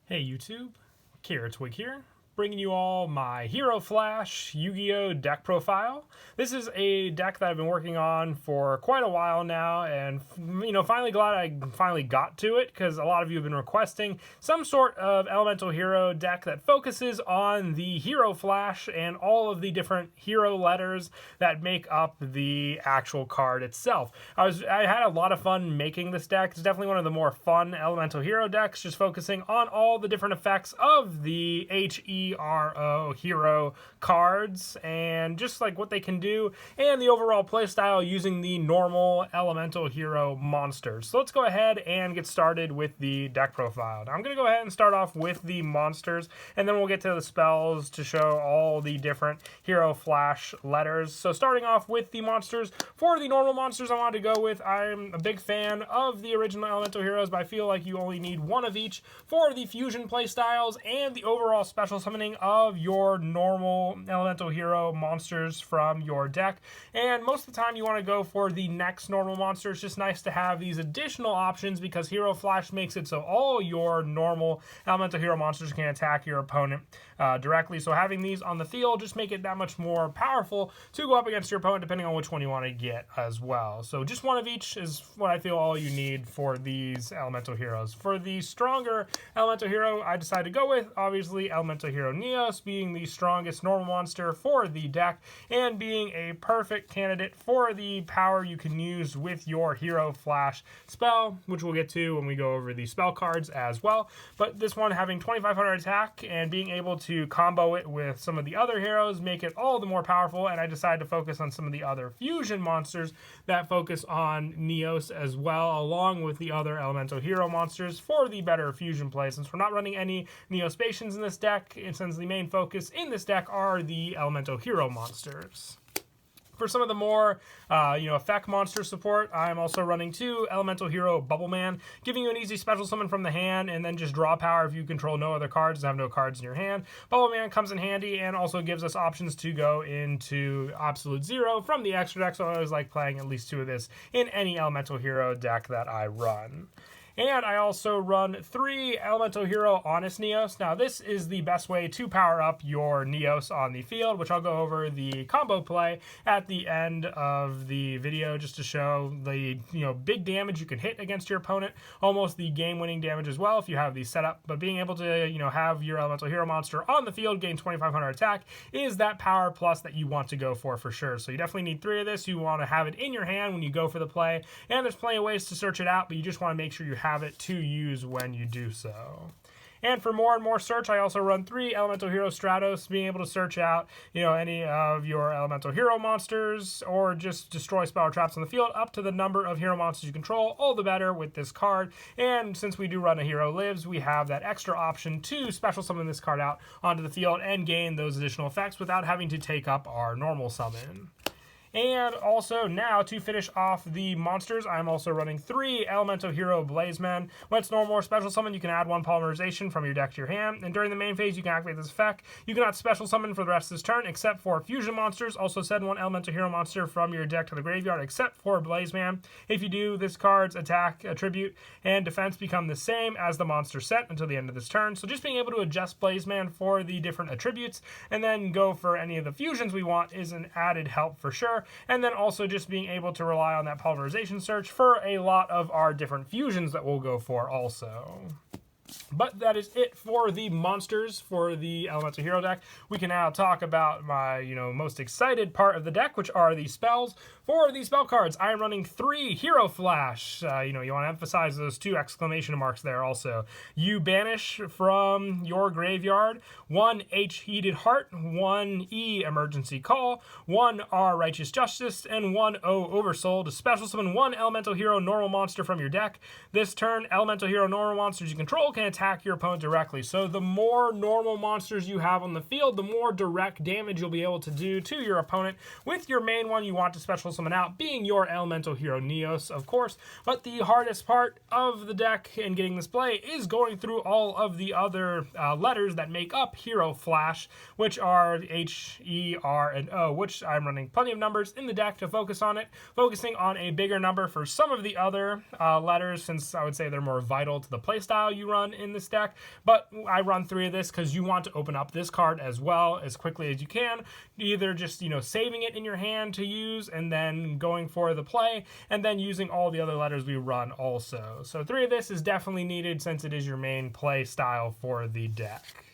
Hey YouTube, Carrot Twig here, bringing you all my Hero Flash Yu-Gi-Oh deck profile. This is a deck that I've been working on for quite a while now, and finally glad I finally got to it because a lot of you have been requesting some sort of elemental hero deck that focuses on the Hero Flash and all of the different hero letters that make up the actual card itself. I had a lot of fun making this deck. It's definitely one of the more fun elemental hero decks, just focusing on all the different effects of the HERO hero cards and just like what they can do and the overall playstyle using the normal elemental hero monsters. So let's go ahead and get started with the deck profile. Now I'm going to go ahead and start off with the monsters, and then we'll get to the spells to show all the different hero flash letters. So starting off with the monsters, for the normal monsters I wanted to go with, I'm a big fan of the original elemental heroes, but I feel like you only need one of each for the fusion playstyles and the overall special summoning of your normal elemental hero monsters from your deck. And most of the time you want to go for the next normal monster. It's just nice to have these additional options because Hero Flash makes it so all your normal elemental hero monsters can attack your opponent directly. So having these on the field just make it that much more powerful to go up against your opponent depending on which one you want to get as well. So just one of each is what I feel all you need for these elemental heroes. For the stronger elemental hero I decided to go with, obviously elemental hero Neos being the strongest normal monster for the deck and being a perfect candidate for the power you can use with your Hero Flash spell, which we'll get to when we go over the spell cards as well. But this one having 2500 attack and being able to combo it with some of the other heroes make it all the more powerful, and I decided to focus on some of the other fusion monsters that focus on Neos as well, along with the other elemental hero monsters for the better fusion play. Since we're not running any Neospatians in this deck, and since the main focus in this deck are the elemental hero monsters. For some of the more, effect monster support, I'm also running two Elemental Hero Bubble Man, giving you an easy special summon from the hand, and then just draw power if you control no other cards and have no cards in your hand. Bubble Man comes in handy and also gives us options to go into Absolute Zero from the extra deck, so I always like playing at least two of this in any Elemental Hero deck that I run. And I also run three Elemental Hero Honest Neos. Now this is the best way to power up your Neos on the field, which I'll go over the combo play at the end of the video just to show the big damage you can hit against your opponent, almost the game-winning damage as well if you have these set up. But being able to have your Elemental Hero monster on the field gain 2500 attack is that power plus that you want to go for sure. So you definitely need three of this. You want to have it in your hand when you go for the play, and there's plenty of ways to search it out, but you just want to make sure you have it to use when you do so. And for more and more search, I also run three Elemental Hero Stratos, being able to search out, any of your Elemental Hero monsters or just destroy spell traps on the field up to the number of hero monsters you control, all the better with this card. And since we do run a Hero Lives, we have that extra option to special summon this card out onto the field and gain those additional effects without having to take up our normal summon. And also now to finish off the monsters, I'm also running three Elemental Hero Blazemen. When it's normal or special summon, you can add one polymerization from your deck to your hand, and during the main phase you can activate this effect. You cannot special summon for the rest of this turn except for fusion monsters. Also send one Elemental Hero monster from your deck to the graveyard except for Blazeman. If you do, this card's attack, attribute, and defense become the same as the monster set until the end of this turn. So just being able to adjust Blazeman for the different attributes and then go for any of the fusions we want is an added help for sure. And then also just being able to rely on that polymerization search for a lot of our different fusions that we'll go for also. But that is it for the monsters for the Elemental Hero deck. We can now talk about my, most excited part of the deck, which are the spells. For the spell cards, I am running three Hero Flash. You want to emphasize those two exclamation marks there also. You banish from your graveyard one H Heated Heart, one E Emergency Call, one R Righteous Justice, and one O Oversoul to special summon one Elemental Hero normal monster from your deck. This turn, Elemental Hero normal monsters you control can attack your opponent directly. So the more normal monsters you have on the field, the more direct damage you'll be able to do to your opponent, with your main one you want to special summon out being your Elemental Hero Neos, of course. But the hardest part of the deck in getting this play is going through all of the other letters that make up Hero Flash, which are H, E, R, and O, which I'm running plenty of numbers in the deck to focus on it, focusing on a bigger number for some of the other letters, since I would say they're more vital to the playstyle you run. run in this deck, but I run 3 of this because you want to open up this card as well as quickly as you can, either just, saving it in your hand to use and then going for the play, and then using all the other letters we run also. So 3 of this is definitely needed since it is your main play style for the deck.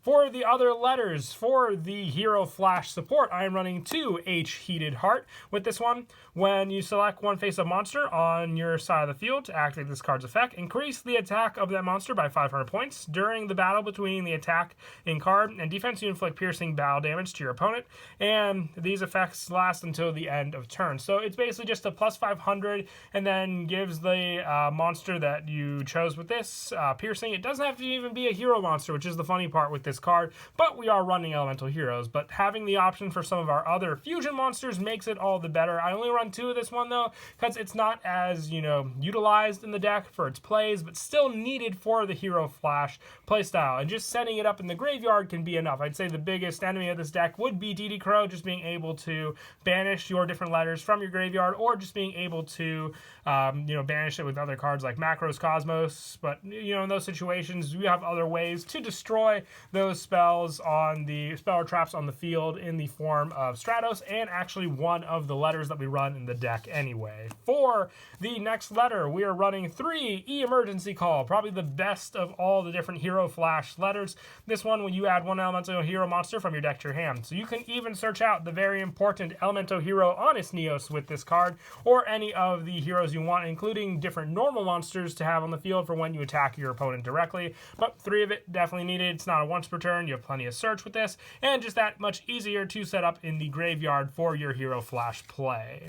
For the other letters, for the Hero Flash support, I am running 2 H-Heated Heart with this one. When you select one face-up monster on your side of the field to activate this card's effect, increase the attack of that monster by 500 points. During the battle between the attack in card and defense, you inflict piercing battle damage to your opponent, and these effects last until the end of turn. So it's basically just a plus 500, and then gives the monster that you chose with this piercing. It doesn't have to even be a hero monster, which is the funny part with this card, but we are running elemental heroes. But having the option for some of our other fusion monsters makes it all the better. I only run 2 of this one though, because it's not as utilized in the deck for its plays, but still needed for the Hero Flash playstyle. And just setting it up in the graveyard can be enough. I'd say the biggest enemy of this deck would be DD Crow, just being able to banish your different letters from your graveyard, or just being able to banish it with other cards like Macros Cosmos. But in those situations, you have other ways to destroy those spells on the spell or traps on the field in the form of Stratos, and actually one of the letters that we run in the deck anyway. For the next letter, we are running 3 Emergency Call, probably the best of all the different Hero Flash letters. This one, when you add one elemental hero monster from your deck to your hand. So you can even search out the very important elemental hero Honest Neos with this card, or any of the heroes you want, including different normal monsters to have on the field for when you attack your opponent directly. But 3 of it definitely needed. It's not a once per turn. You have plenty of search with this, and just that much easier to set up in the graveyard for your Hero Flash play.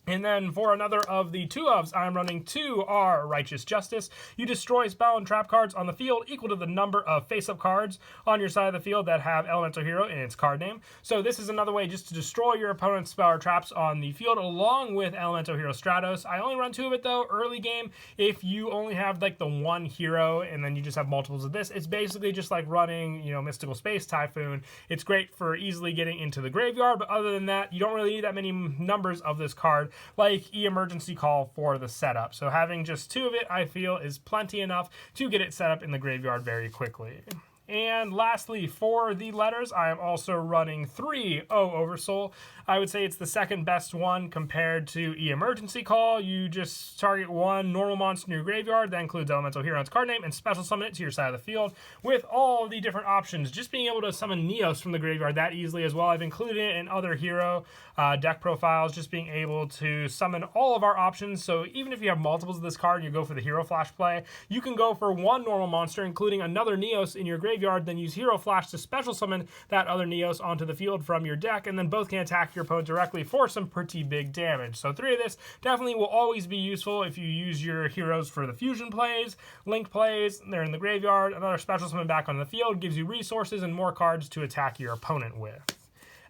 And then for another of the 2-ofs, I'm running 2 R Righteous Justice. You destroy spell and trap cards on the field equal to the number of face-up cards on your side of the field that have Elemental Hero in its card name. So this is another way just to destroy your opponent's spell or traps on the field along with Elemental Hero Stratos. I only run 2 of it though, early game. If you only have like the one hero and then you just have multiples of this, it's basically just like running, Mystical Space Typhoon. It's great for easily getting into the graveyard, but other than that, you don't really need that many numbers of this card like Emergency Call for the setup. So having just 2 of it, I feel, is plenty enough to get it set up in the graveyard very quickly. And lastly, for the letters, I am also running 3 O Oversoul. I would say it's the second best one compared to Emergency Call. You just target one normal monster in your graveyard that includes Elemental Hero in its card name and special summon it to your side of the field with all the different options. Just being able to summon Neos from the graveyard that easily as well. I've included it in other hero deck profiles, just being able to summon all of our options. So even if you have multiples of this card and you go for the Hero Flash play, you can go for one normal monster, including another Neos in your graveyard, then use Hero Flash to special summon that other Neos onto the field from your deck, and then both can attack your opponent directly for some pretty big damage. So 3 of this definitely will always be useful if you use your heroes for the fusion plays, link plays, they're in the graveyard. Another special summon back on the field gives you resources and more cards to attack your opponent with.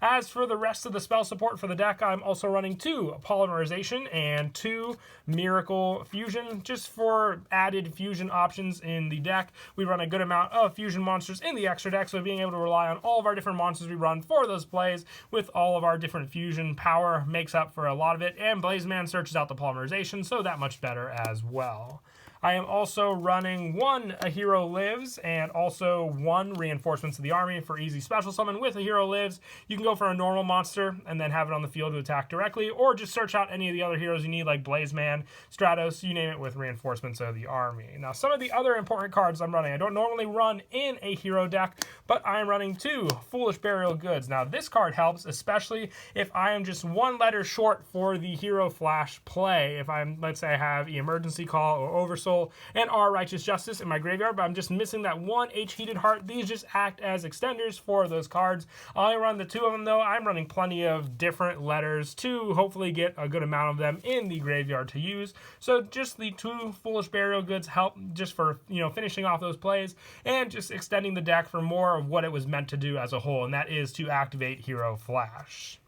As for the rest of the spell support for the deck, I'm also running 2 Polymerization and 2 Miracle Fusion, just for added fusion options in the deck. We run a good amount of fusion monsters in the extra deck, so being able to rely on all of our different monsters we run for those plays with all of our different fusion power makes up for a lot of it, and Blazeman searches out the Polymerization, so that much better as well. I am also running 1 A Hero Lives and also 1 Reinforcements of the Army for easy special summon with A Hero Lives. You can go for a normal monster and then have it on the field to attack directly, or just search out any of the other heroes you need like Blazeman, Stratos, you name it, with Reinforcements of the Army. Now, some of the other important cards I'm running, I don't normally run in a hero deck, but I am running 2 Foolish Burial Goods. Now, this card helps, especially if I am just 1 letter short for the Hero Flash play. If I'm, let's say I have Emergency Call or Oversoul and R Righteous Justice in my graveyard, but I'm just missing that 1 H-Heated Heart. These just act as extenders for those cards. I only run the 2 of them though. I'm running plenty of different letters to hopefully get a good amount of them in the graveyard to use. So just the 2 Foolish Burial Goods help just for, finishing off those plays and just extending the deck for more of what it was meant to do as a whole, and that is to activate Hero Flash.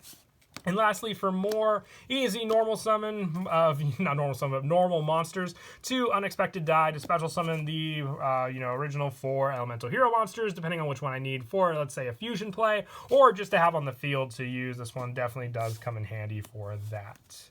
And lastly, for more easy normal summon of, normal monsters to Unexpected Die to special summon the, original 4 elemental hero monsters, depending on which one I need for, let's say, a fusion play, or just to have on the field to use. This one definitely does come in handy for that.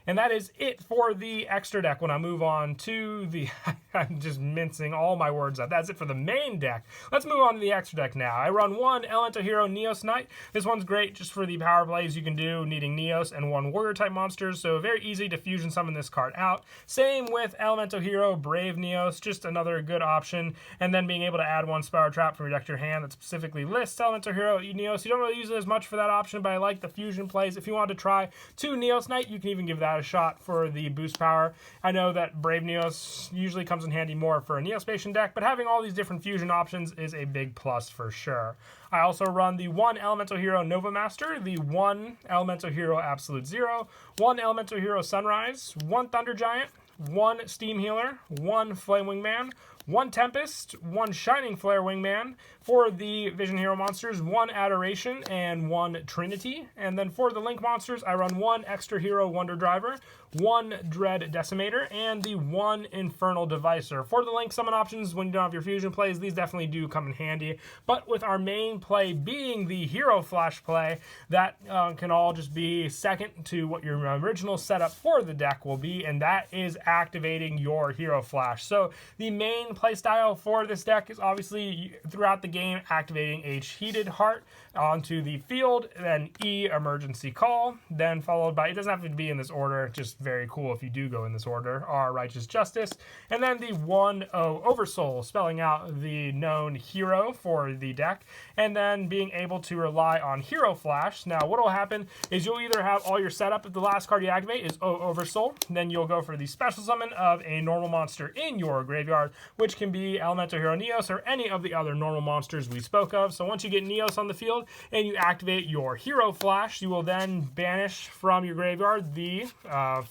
And that is it for the extra deck. When I move on to the, I'm just mincing all my words up. That's it for the main deck. Let's move on to the extra deck now. I run one Elemental Hero Neos Knight. This one's great just for the power plays you can do, needing Neos and one Warrior type monsters, so very easy to fusion summon this card out. Same with Elemental Hero Brave Neos, just another good option. And then being able to add one Spiral Trap from your deck to your hand that specifically lists Elemental Hero Neos. You don't really use it as much for that option, but I like the fusion plays. If you want to try two Neos Knight, you can even give that a shot for the boost power. I know that Brave Neos usually comes in handy more for a Neospatian deck, but having all these different fusion options is a big plus for sure. I also run the one Elemental Hero Nova Master, the one Elemental Hero Absolute Zero, one Elemental Hero Sunrise, one Thunder Giant, one Steam Healer, one Flame Wingman, one Tempest, one Shining Flare Wingman. For the Vision Hero monsters, one Adoration and one Trinity. And then for the Link monsters, I run one Extra Hero Wonder Driver, one Dread Decimator, and the one Infernal Devicer. For the Link summon options, when you don't have your fusion plays, these definitely do come in handy. But with our main play being the Hero Flash play, that can all just be second to what your original setup for the deck will be, and that is activating your Hero Flash. So the main play style for this deck is obviously throughout the game activating H Heated Heart onto the field, then E Emergency Call, then followed by, it doesn't have to be in this order, just very cool if you do go in this order, R Righteous Justice, and then the 1-0 Oversoul, spelling out the known hero for the deck, and then being able to rely on Hero Flash. Now what will happen is you'll either have all your setup if the last card you activate is O Oversoul, then you'll go for the special summon of a normal monster in your graveyard, which can be Elemental Hero Neos or any of the other normal monsters we spoke of. So once you get Neos on the field and you activate your Hero Flash, you will then banish from your graveyard the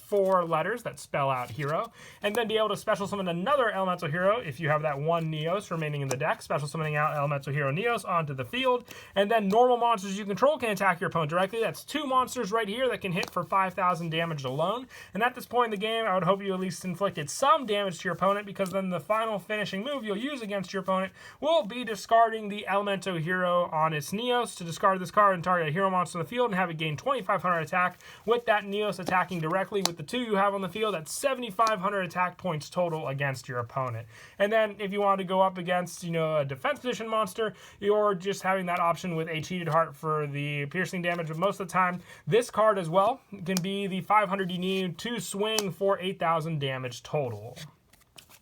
4 letters that spell out hero, and then be able to special summon another Elemental Hero if you have that one Neos remaining in the deck, special summoning out Elemental Hero Neos onto the field, and then normal monsters you control can attack your opponent directly. That's 2 monsters right here that can hit for 5,000 damage alone, and at this point in the game, I would hope you at least inflicted some damage to your opponent, because then the final finishing move you'll use against your opponent will be discarding the Elemental Hero on its Neos to discard this card and target a hero monster on the field and have it gain 2,500 attack with that Neos attacking directly with the 2 you have on the field. That's 7,500 attack points total against your opponent. And then if you want to go up against, a defense position monster, you're just having that option with a Cheated Heart for the piercing damage. But most of the time, this card as well can be the 500 you need to swing for 8,000 damage total.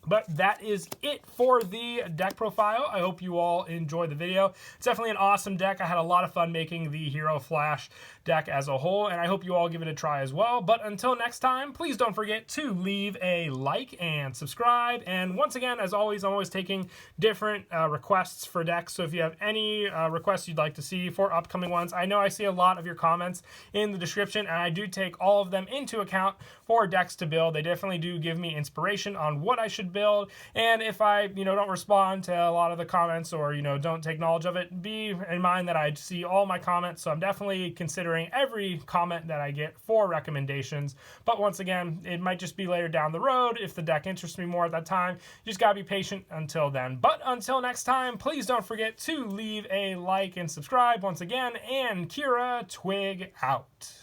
But that is it for the deck profile. I hope you all enjoyed the video. It's definitely an awesome deck. I had a lot of fun making the Hero Flash deck as a whole, and I hope you all give it a try as well. But until next time, please don't forget to leave a like and subscribe. And once again, as always, I'm always taking different requests for decks. So if you have any requests you'd like to see for upcoming ones, I know I see a lot of your comments in the description, and I do take all of them into account for decks to build. They definitely do give me inspiration on what I should build, and if I don't respond to a lot of the comments or don't take knowledge of it, be in mind that I see all my comments, so I'm definitely considering every comment that I get for recommendations. But once again, it might just be later down the road if the deck interests me more at that time. You just gotta be patient until then. But until next time, please don't forget to leave a like and subscribe once again, and Kira Twig out.